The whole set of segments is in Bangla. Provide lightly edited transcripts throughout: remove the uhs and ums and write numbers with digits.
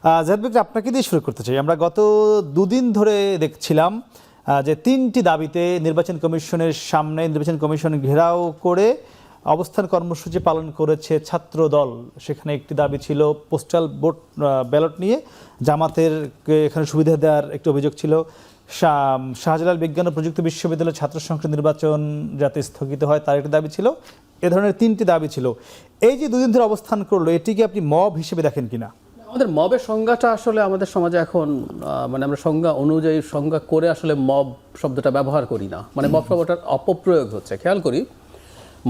জাহিদ ভাই, আপনাকে দিয়ে শুরু করতে চাই। আমরা গত দুদিন ধরে দেখছিলাম যে তিনটি দাবিতে নির্বাচন কমিশনের সামনে নির্বাচন কমিশন ঘেরাও করে অবস্থান কর্মসূচি পালন করেছে ছাত্র দল। সেখানে একটি দাবি ছিল পোস্টাল ভোট ব্যালট নিয়ে জামাতের এখানে সুবিধা দেওয়ার একটি অভিযোগ ছিল। শাহজালাল বিজ্ঞান ও প্রযুক্তি বিশ্ববিদ্যালয়ের ছাত্র সংসদ নির্বাচন যাতে স্থগিত হয় তার একটি দাবি ছিল। এ ধরনের তিনটি দাবি ছিল। এই যে দুদিন ধরে অবস্থান করলো, এটিকে আপনি মব হিসেবে দেখেন কিনা? আমাদের মবের সংজ্ঞাটা আসলে আমাদের সমাজে এখন মানে আমরা সংজ্ঞা অনুযায়ী সংজ্ঞা করে আসলে মব শব্দটা ব্যবহার করি না, মানে মব শব্দটার অপপ্রয়োগ হচ্ছে। খেয়াল করি,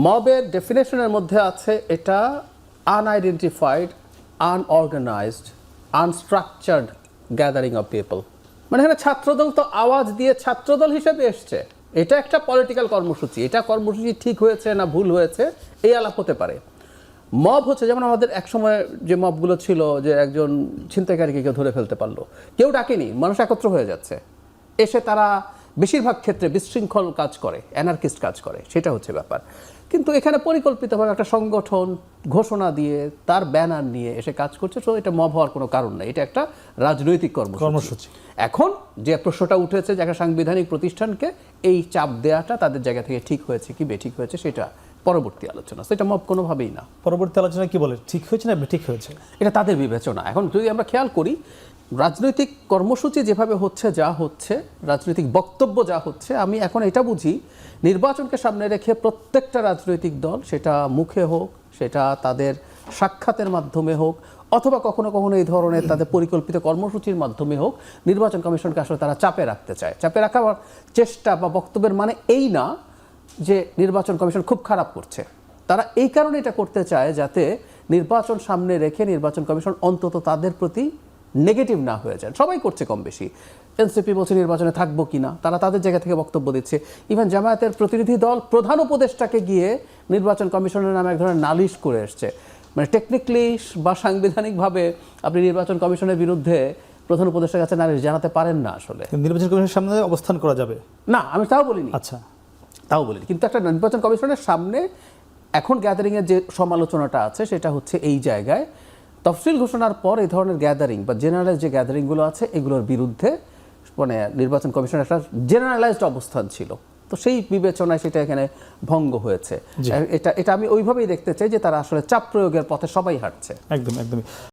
মবের ডেফিনেশনের মধ্যে আছে এটা unidentified, unorganised, unstructured gathering of people. মানে এখানে ছাত্রদল তো আওয়াজ দিয়ে ছাত্রদল হিসেবে এসছে, এটা একটা পলিটিক্যাল কর্মসূচি। এটা কর্মসূচি ঠিক হয়েছে না ভুল হয়েছে এই আলাপ হতে পারে। মব হচ্ছে যেমন আমাদের একসময় যে মবগুলো ছিল, যে একজন ছিনতাইকারীকে কেউ ধরে ফেলতে পারলো, কেউ ডাকেনি, মানুষ একত্র হয়ে যাচ্ছে, এসে তারা বেশিরভাগ ক্ষেত্রে বিশৃঙ্খল কাজ করে, অ্যানার্কিস্ট কাজ করে, সেটা হচ্ছে ব্যাপার। কিন্তু এখানে পরিকল্পিতভাবে একটা সংগঠন ঘোষণা দিয়ে তার ব্যানার নিয়ে এসে কাজ করছে, তো এটা মব হওয়ার কোনো কারণ নেই, এটা একটা রাজনৈতিক কর্মসূচি। এখন যে প্রশ্নটা উঠেছে যে একটা সাংবিধানিক প্রতিষ্ঠানকে এই চাপ দেওয়াটা তাদের জায়গা থেকে ঠিক হয়েছে কি বেঠিক হয়েছে সেটা পরবর্তী আলোচনা, সেটা মব কোনোভাবেই না। পরবর্তী আলোচনা কি বলে, ঠিক হয়েছে না বেঠিক হয়েছে, এটা তাদের বিবেচনা। এখন যদি আমরা খেয়াল করি, রাজনৈতিক কর্মসূচি যেভাবে হচ্ছে, যা হচ্ছে, রাজনৈতিক বক্তব্য যা হচ্ছে, আমি এখন এটা বুঝি নির্বাচনকে সামনে রেখে প্রত্যেকটা রাজনৈতিক দল, সেটা মুখে হোক, সেটা তাদের সাক্ষাতের মাধ্যমে হোক, অথবা কখনো কখনো এই ধরনের তাদের পরিকল্পিত কর্মসূচির মাধ্যমে হোক, নির্বাচন কমিশনকে আসলে তারা চাপে রাখতে চায়। চাপে রাখার চেষ্টা বা বক্তব্যের মানে এই না যে নির্বাচন কমিশন খুব খারাপ করছে। তারা এই কারণে এটা করতে চায় যাতে নির্বাচন সামনে রেখে নির্বাচন কমিশন অন্তত তাদের প্রতি নেগেটিভ না হয়ে যায়। সবাই করছে কম বেশি। এনসিপি বলছে নির্বাচনে থাকবো কিনা, তারা তাদের জায়গা থেকে বক্তব্য দিচ্ছে। ইভেন জামায়াতের প্রতিনিধি দল প্রধান উপদেষ্টাকে গিয়ে নির্বাচন কমিশনের নামে এক ধরনের নালিশ করে এসছে। মানে টেকনিক্যালি বা সাংবিধানিকভাবে আপনি নির্বাচন কমিশনের বিরুদ্ধে প্রধান উপদেষ্টার কাছে নালিশ জানাতে পারেন না। আসলে নির্বাচন কমিশনের সামনে অবস্থান করা যাবে না, আমি তাও বলিনি। আচ্ছা, তাও বলিনি, কিন্তু একটা নির্বাচন কমিশনের সামনে এখন গ্যাদারিংয়ের যে সমালোচনাটা আছে সেটা হচ্ছে এই জায়গায় তফসিল ঘোষণার পর এই ধরনের গ্যাদারিং বা জেনারেল যে গ্যাদারিংগুলো আছে এগুলোর বিরুদ্ধে মানে নির্বাচন কমিশনের একটা জেনারেলাইজড অবস্থান ছিল, তো সেই বিবেচনায় সেটা এখানে ভঙ্গ হয়েছে। এটা আমি ওইভাবেই দেখতে চাই যে তারা আসলে চাপ প্রয়োগের পথে সবাই হাঁটছে। একদমই।